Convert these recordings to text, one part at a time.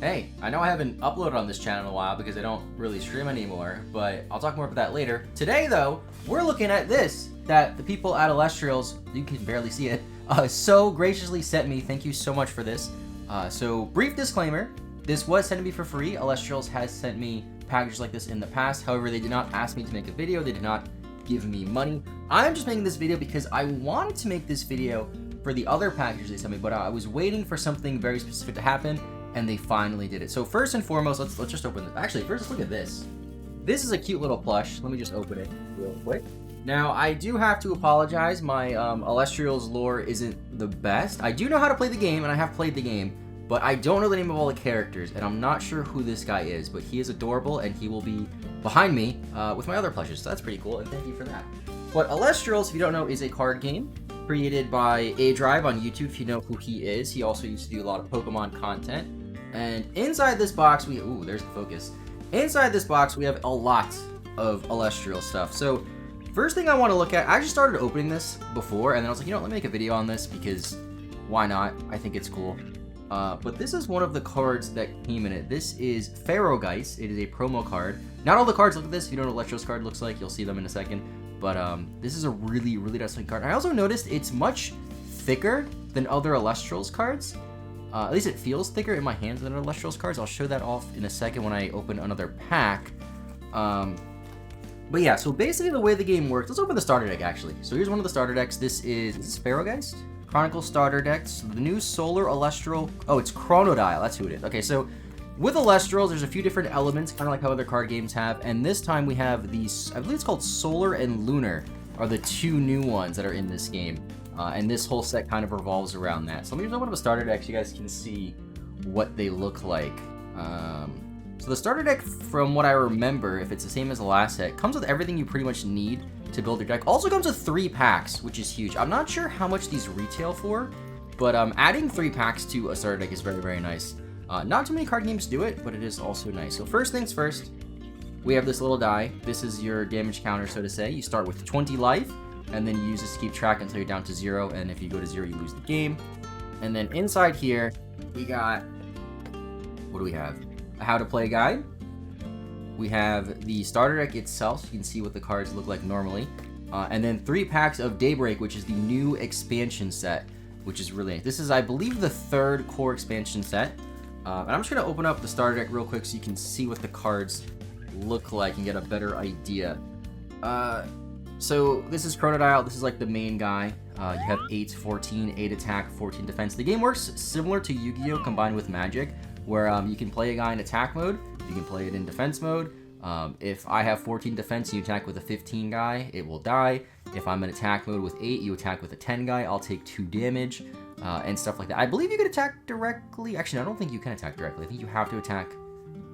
Hey, I know I haven't uploaded on this channel in a while because I don't really stream anymore, but I'll talk more about that later. Today, though, we're looking at this that the people at Elestrals, you can barely see it, so graciously sent me. Thank you so much for this. So, brief disclaimer, this was sent to me for free. Elestrals has sent me packages like this in the past. However, they did not ask me to make a video. They did not give me money. I'm just making this video because I wanted to make this video for the other packages they sent me, but I was waiting for something very specific to happen, and they finally did it. So first and foremost, let's just open this. Actually, first let's look at this. This is a cute little plush. Let me just open it real quick. Now, I do have to apologize. My Elestrals lore isn't the best. I do know how to play the game, and I have played the game, but I don't know the name of all the characters, and I'm not sure who this guy is, but he is adorable, and he will be behind me with my other plushes, so that's pretty cool, and thank you for that. But Elestrals, if you don't know, is a card game created by A-Drive on YouTube, if you know who he is. He also used to do a lot of Pokemon content. And inside this box, there's the focus. Inside this box, we have a lot of Elestral stuff. So, first thing I want to look at, I just started opening this before, and then I was like, let me make a video on this because why not? I think it's cool. But this is one of the cards that came in it. This is Pharaohgeist. It is a promo card. Not all the cards look at this. If you know what Elestral's card looks like, you'll see them in a second. But this is a really, really nice looking card. I also noticed it's much thicker than other Elestrals cards. At least it feels thicker in my hands than Elestrals cards. I'll show that off in a second when I open another pack. But yeah, so basically the way the game works, let's open the starter deck actually. So here's one of the starter decks. This is Pharaohgeist. Chronicle starter decks. The new Solar Elestral. Oh, it's Chronodile. That's who it is. Okay, so with Elestrals, there's a few different elements, kind of like how other card games have. And this time we have these, I believe it's called Solar and Lunar, are the two new ones that are in this game. And this whole set kind of revolves around that. So let me just open up a starter deck so you guys can see what they look like. So the starter deck, from what I remember, if it's the same as the last set, comes with everything you pretty much need to build your deck. Also comes with 3 packs, which is huge. I'm not sure how much these retail for, but adding 3 packs to a starter deck is very, very nice. Not too many card games do it, but it is also nice. So first things first, we have this little die. This is your damage counter, so to say. You start with 20 life, and then you use this to keep track until you're down to 0, and if you go to 0, you lose the game. And then inside here, we got, what do we have? A how to play guide. We have the starter deck itself, so you can see what the cards look like normally. And then 3 packs of Daybreak, which is the new expansion set, which is really nice. This is, I believe, the 3rd core expansion set. And I'm just going to open up the starter deck real quick so you can see what the cards look like and get a better idea. So this is Chronodile. This is like the main guy. You have 8, 14, 8 attack, 14 defense. The game works similar to Yu-Gi-Oh! Combined with Magic, where you can play a guy in attack mode, you can play it in defense mode. If I have 14 defense and you attack with a 15 guy, it will die. If I'm in attack mode with 8, you attack with a 10 guy, I'll take 2 damage, and stuff like that. I believe you can attack directly. Actually, no, I don't think you can attack directly. I think you have to attack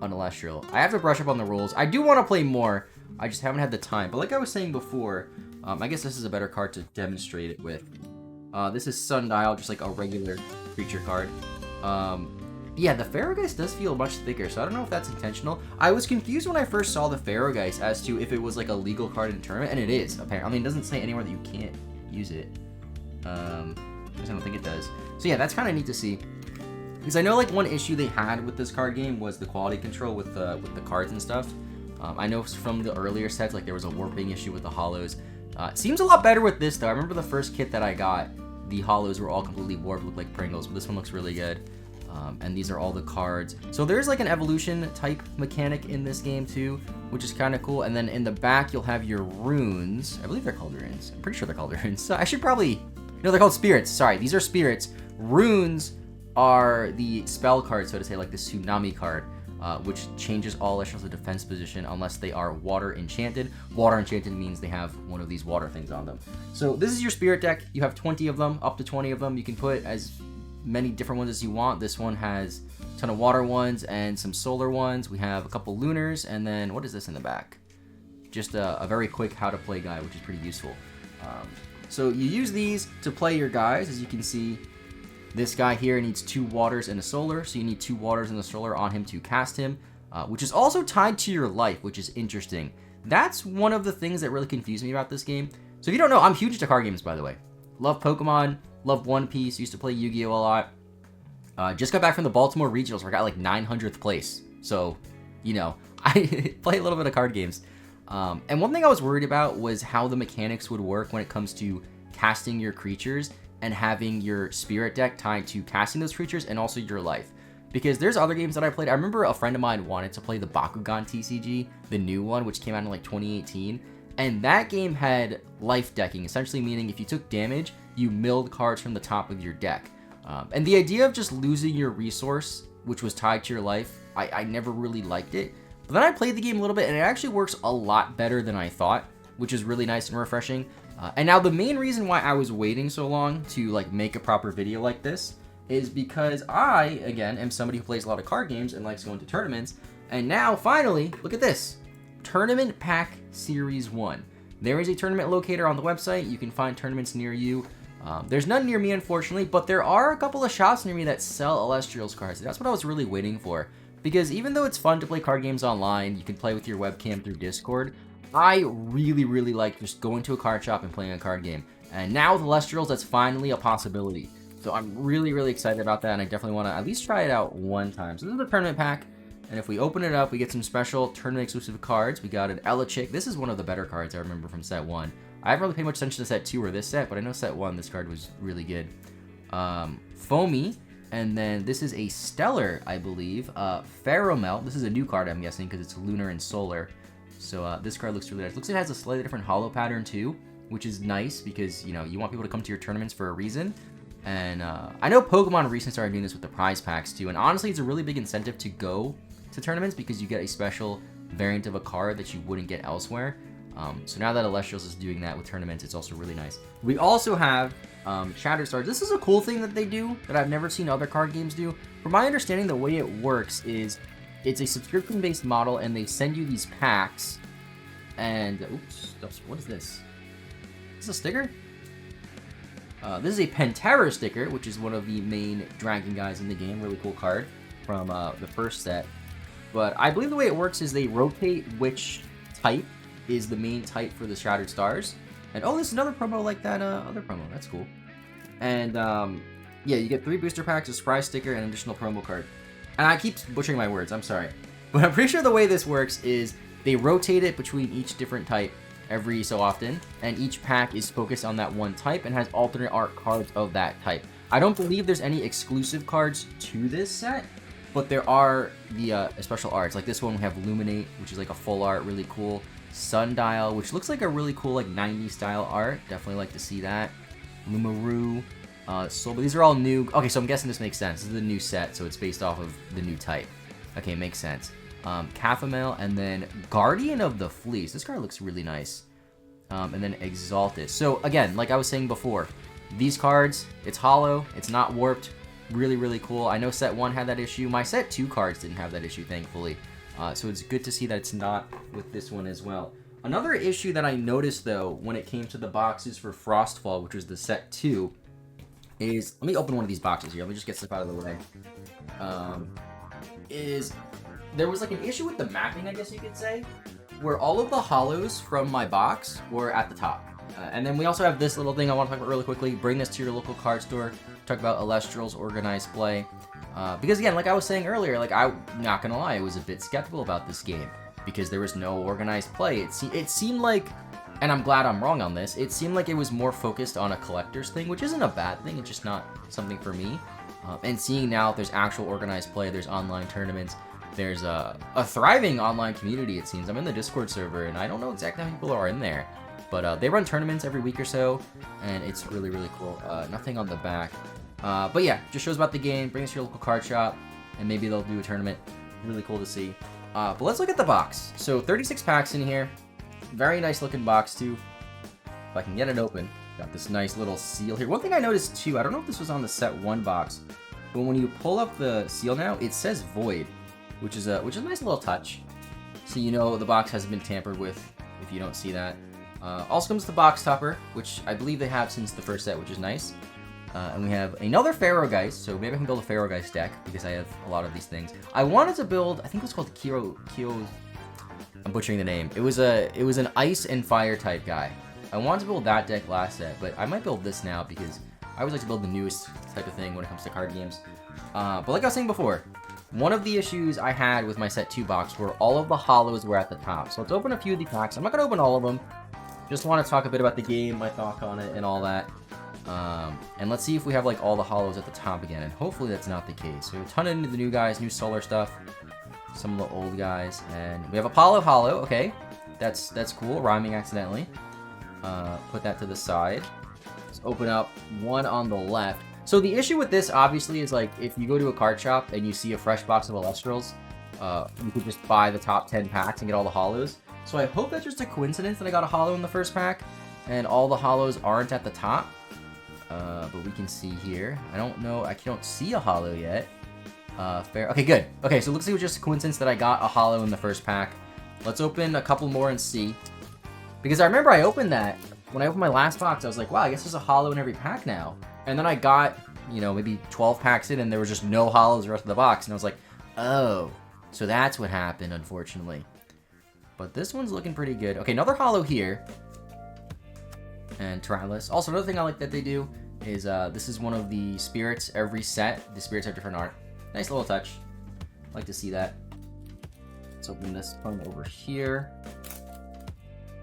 on Elestral. I have to brush up on the rules. I do want to play more. I just haven't had the time. But like I was saying before, I guess this is a better card to demonstrate it with. This is Sundial, just like a regular creature card. Yeah, the Pharaohgeist does feel much thicker, so I don't know if that's intentional. I was confused when I first saw the Pharaohgeist as to if it was like a legal card in the tournament, and it is, apparently. I mean, it doesn't say anywhere that you can't use it. I don't think it does. So yeah, that's kind of neat to see. Because I know like one issue they had with this card game was the quality control with the cards and stuff. I know from the earlier sets, like there was a warping issue with the hollows. It seems a lot better with this though. I remember the first kit that I got, the hollows were all completely warped, looked like Pringles, but this one looks really good. And these are all the cards. So there's like an evolution type mechanic in this game too, which is kind of cool. And then in the back, you'll have your runes. I believe they're called runes. I'm pretty sure they're called runes. So I should probably, no, they're called spirits. Sorry, these are spirits. Runes are the spell cards, so to say, like the Tsunami card, which changes all Elestrals to defense position unless they are water enchanted. Water enchanted means they have one of these water things on them. So this is your spirit deck. You have 20 of them, up to 20 of them. You can put as many different ones as you want. This one has a ton of water ones and some solar ones. We have a couple lunars, and then what is this in the back? Just a very quick how to play guide, which is pretty useful. So you use these to play your guys. As you can see, this guy here needs 2 waters and a solar, so you need 2 waters and a solar on him to cast him, which is also tied to your life, which is interesting. That's one of the things that really confused me about this game. So if you don't know, I'm huge into card games, by the way. Love Pokemon, love One Piece, used to play Yu-Gi-Oh! A lot. Just got back from the Baltimore Regionals where I got like 900th place. So, you know, I play a little bit of card games. And one thing I was worried about was how the mechanics would work when it comes to casting your creatures and having your spirit deck tied to casting those creatures and also your life. Because there's other games that I played. I remember a friend of mine wanted to play the Bakugan TCG, the new one, which came out in like 2018. And that game had life decking, essentially meaning if you took damage, you milled cards from the top of your deck. And the idea of just losing your resource, which was tied to your life, I never really liked it. But then I played the game a little bit, and it actually works a lot better than I thought, which is really nice and refreshing. And now the main reason why I was waiting so long to like make a proper video like this is because I, again, am somebody who plays a lot of card games and likes going to tournaments. And now, finally, look at this. Tournament Pack Series 1. There is a tournament locator on the website. You can find tournaments near you. There's none near me, unfortunately, but there are a couple of shops near me that sell Elestrals cards. That's what I was really waiting for. Because even though it's fun to play card games online, you can play with your webcam through Discord, I really, really like just going to a card shop and playing a card game. And now with Elestrals, that's finally a possibility. So I'm really, really excited about that, and I definitely want to at least try it out one time. So this is the tournament pack, and if we open it up, we get some special tournament-exclusive cards. We got an Elachick. This is one of the better cards I remember from set 1. I haven't really paid much attention to set 2 or this set, but I know set 1, this card was really good. Foamy, and then this is a Stellar, I believe. Ferromelt. This is a new card, I'm guessing, because it's Lunar and Solar. So this card looks really nice. Looks like it has a slightly different hollow pattern, too, which is nice because, you know, you want people to come to your tournaments for a reason. And I know Pokemon recently started doing this with the prize packs too, and honestly it's a really big incentive to go to tournaments because you get a special variant of a card that you wouldn't get elsewhere. So now that Elestrals is doing that with tournaments, it's also really nice. We also have Shattered Stars. This is a cool thing that they do that I've never seen other card games do. From my understanding, the way it works is it's a subscription-based model, and they send you these packs. And oops, what is this? Is this a sticker? This is a Pantera sticker, which is one of the main dragon guys in the game. Really cool card from the first set. But I believe the way it works is they rotate which type is the main type for the Shattered Stars. And oh, this is another promo like that other promo. That's cool. And yeah, you get 3 booster packs, a surprise sticker, and an additional promo card. And I keep butchering my words, I'm sorry. But I'm pretty sure the way this works is they rotate it between each different type every so often, and each pack is focused on that one type and has alternate art cards of that type. I don't believe there's any exclusive cards to this set, but there are the special arts. Like this one, we have Luminate, which is like a full art, really cool. Sundial, which looks like a really cool like 90s style art. Definitely like to see that. Lumaru, Soul, but these are all new. Okay, so I'm guessing this makes sense. This is the new set, so it's based off of the new type. Okay, makes sense. Cathamail, and then Guardian of the Fleece. This card looks really nice. And then Exalted. So again, like I was saying before, these cards, it's hollow, it's not warped. Really, really cool. I know set 1 had that issue. My set 2 cards didn't have that issue, thankfully. So it's good to see that it's not with this one as well. Another issue that I noticed, though, when it came to the boxes for Frostfall, which was the set 2, is... Let me open one of these boxes here. Let me just get stuff out of the way. There was like an issue with the mapping, I guess you could say, where all of the hollows from my box were at the top. And then we also have this little thing I want to talk about really quickly. Bring this to your local card store. Talk about Elestrals organized play. Because again, like I was saying earlier, like I'm not gonna lie, I was a bit skeptical about this game because there was no organized play. It seemed like, and I'm glad I'm wrong on this, it seemed like it was more focused on a collector's thing, which isn't a bad thing. It's just not something for me. And seeing now there's actual organized play, there's online tournaments. There's a thriving online community, it seems. I'm in the Discord server, and I don't know exactly how many people are in there. But they run tournaments every week or so, and it's really, really cool. Nothing on the back. But yeah, just shows about the game. Bring us to your local card shop, and maybe they'll do a tournament. Really cool to see. But let's look at the box. So 36 packs in here. Very nice looking box, too. If I can get it open. Got this nice little seal here. One thing I noticed, too, I don't know if this was on the set 1 box, but when you pull up the seal now, it says Void. Which is a nice little touch. So you know the box hasn't been tampered with if you don't see that. Also comes the box topper, which I believe they have since the first set, which is nice. And we have another Pharaoh Geist, so maybe I can build a Pharaoh Geist deck because I have a lot of these things. I wanted to build, I think it was called Kyo. I'm butchering the name. It was an ice and fire type guy. I wanted to build that deck last set, but I might build this now because I always like to build the newest type of thing when it comes to card games. But like I was saying before, one of the issues I had with my set 2 box were all of the hollows were at the top. So let's open a few of the packs. I'm not going to open all of them. Just want to talk a bit about the game, my thought on it, and all that. And let's see if we have like all the hollows at the top again. And hopefully that's not the case. We have a ton of the new guys, new solar stuff. Some of the old guys. And we have Apollo hollow. Okay. That's cool. Rhyming accidentally. Put that to the side. Let's open up one on the left. So the issue with this, obviously, is like if you go to a card shop and you see a fresh box of Elestrals, you could just buy the top 10 packs and get all the hollows. So I hope that's just a coincidence that I got a hollow in the first pack and all the hollows aren't at the top. But we can see here. I don't know. I don't see a hollow yet. Fair. Okay, good. Okay, so it looks like it was just a coincidence that I got a hollow in the first pack. Let's open a couple more and see. Because I remember I opened that. When I opened my last box, I was like, wow, I guess there's a hollow in every pack now. And then I got, you know, maybe 12 packs in and there was just no hollows the rest of the box. And I was like, oh, so that's what happened, unfortunately. But this one's looking pretty good. Okay, another hollow here. And Tyrannis. Also, another thing I like that they do is this is one of the spirits. Every set, the spirits have different art. Nice little touch. I like to see that. Let's open this one over here.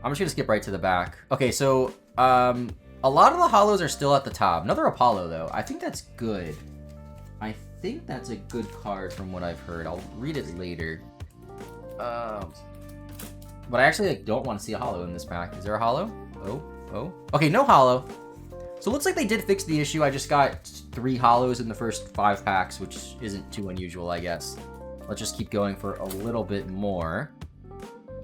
I'm just gonna skip right to the back. Okay, so a lot of the hollows are still at the top. Another Apollo though. I think that's good. I think that's a good card from what I've heard. I'll read it later. But I actually don't want to see a hollow in this pack. Is there a hollow? Oh. Okay, no hollow. So it looks like they did fix the issue. I just got 3 hollows in the first 5 packs, which isn't too unusual, I guess. Let's just keep going for a little bit more.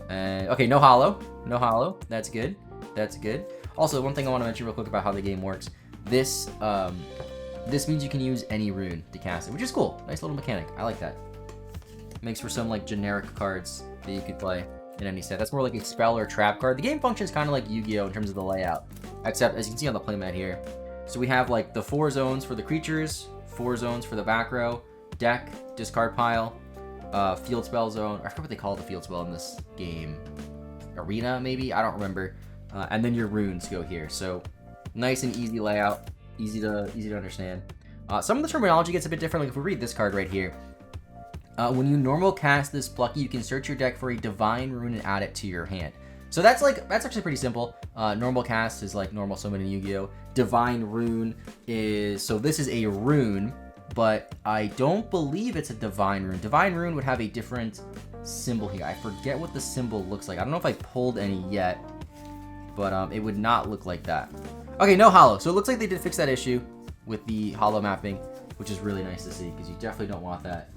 Okay, no hollow. No hollow. That's good. That's good. Also, one thing I want to mention real quick about how the game works. This means you can use any rune to cast it, which is cool. Nice little mechanic. I like that. Makes for some like generic cards that you could play in any set. That's more like a spell or trap card. The game functions kind of like Yu-Gi-Oh! In terms of the layout, except as you can see on the playmat here. So we have like the 4 zones for the creatures, 4 zones for the back row, deck, discard pile, field spell zone. I forget what they call the field spell in this game. Arena, maybe? I don't remember. And then your runes go here. So nice and easy layout, easy to understand. Some of the terminology gets a bit different. Like if we read this card right here. When you normal cast this Plucky, you can search your deck for a divine rune and add it to your hand. So that's actually pretty simple. Normal cast is like normal summon in Yu-Gi-Oh! Divine rune is, so this is a rune, but I don't believe it's a divine rune. Divine rune would have a different symbol here. I forget what the symbol looks like. I don't know if I pulled any yet, but it would not look like that. Okay, no hollow. So it looks like they did fix that issue with the hollow mapping, which is really nice to see because you definitely don't want that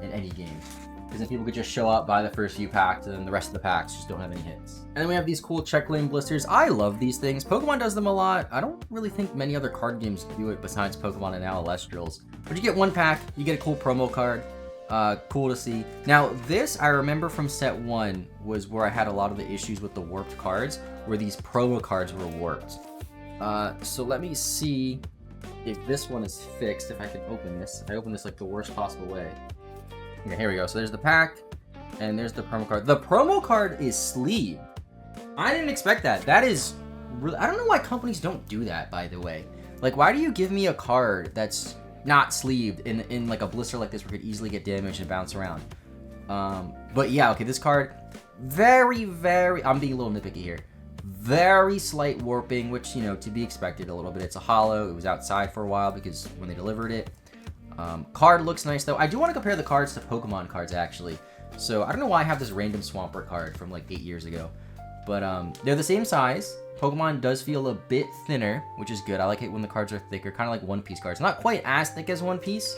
in any game. Because then people could just show up, buy the first few packs, and then the rest of the packs just don't have any hits. And then we have these cool check lane blisters. I love these things. Pokemon does them a lot. I don't really think many other card games do it besides Pokemon and now Elestrals. But you get 1 pack, you get a cool promo card. Cool to see. Now this, I remember from set 1, was where I had a lot of the issues with the warped cards, where these promo cards were warped. So let me see if this one is fixed, if I can open this. If I open this like the worst possible way. Yeah, here we go. So there's the pack, and there's the promo card. The promo card is sleeved. I didn't expect that. That is really... I don't know why companies don't do that, by the way. Like, why do you give me a card that's not sleeved in like a blister like this where it could easily get damaged and bounce around? But yeah, okay, this card, very, I'm being a little nitpicky here. Very slight warping, which, you know, to be expected a little bit. It's a hollow. It was outside for a while because when they delivered it. Card looks nice though. I do want to compare the cards to Pokemon cards actually. So I don't know why I have this random Swampert card from like 8 years ago. But they're the same size. Pokemon does feel a bit thinner, which is good. I like it when the cards are thicker, kind of like One Piece cards. Not quite as thick as One Piece,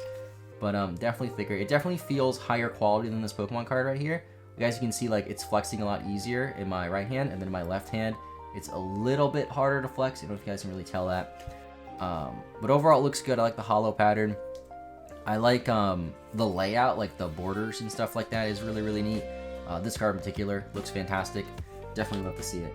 but definitely thicker. It definitely feels higher quality than this Pokemon card right here. Guys, you can see like it's flexing a lot easier in my right hand, and then in my left hand, it's a little bit harder to flex. I don't know if you guys can really tell that. But overall, it looks good. I like the hollow pattern. I like the layout, like the borders and stuff like that is really, really neat. This card in particular looks fantastic. Definitely love to see it.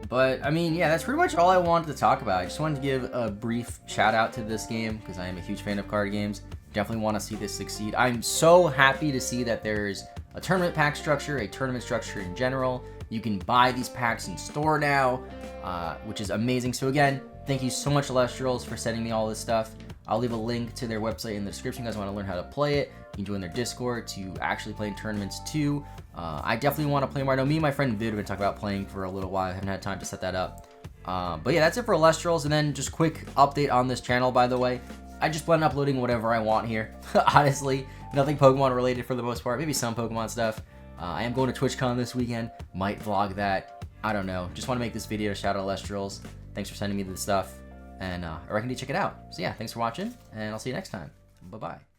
But, I mean, yeah, that's pretty much all I wanted to talk about. I just wanted to give a brief shout out to this game because I am a huge fan of card games. Definitely want to see this succeed. I'm so happy to see that there's a tournament pack structure, a tournament structure in general. You can buy these packs in store now, which is amazing. So again, thank you so much, Elestrals, for sending me all this stuff. I'll leave a link to their website in the description. You guys want to learn how to play it, you can join their Discord to actually play in tournaments too. I definitely want to play more. I know me and my friend Vid have been talking about playing for a little while. I haven't had time to set that up. But yeah, that's it for Elestrals. And then just quick update on this channel, by the way. I just plan on uploading whatever I want here. Honestly, nothing Pokemon related for the most part. Maybe some Pokemon stuff. I am going to TwitchCon this weekend. Might vlog that. I don't know. Just want to make this video to shout out Elestrals. Thanks for sending me the stuff. And I recommend you check it out. So yeah, thanks for watching. And I'll see you next time. Bye-bye.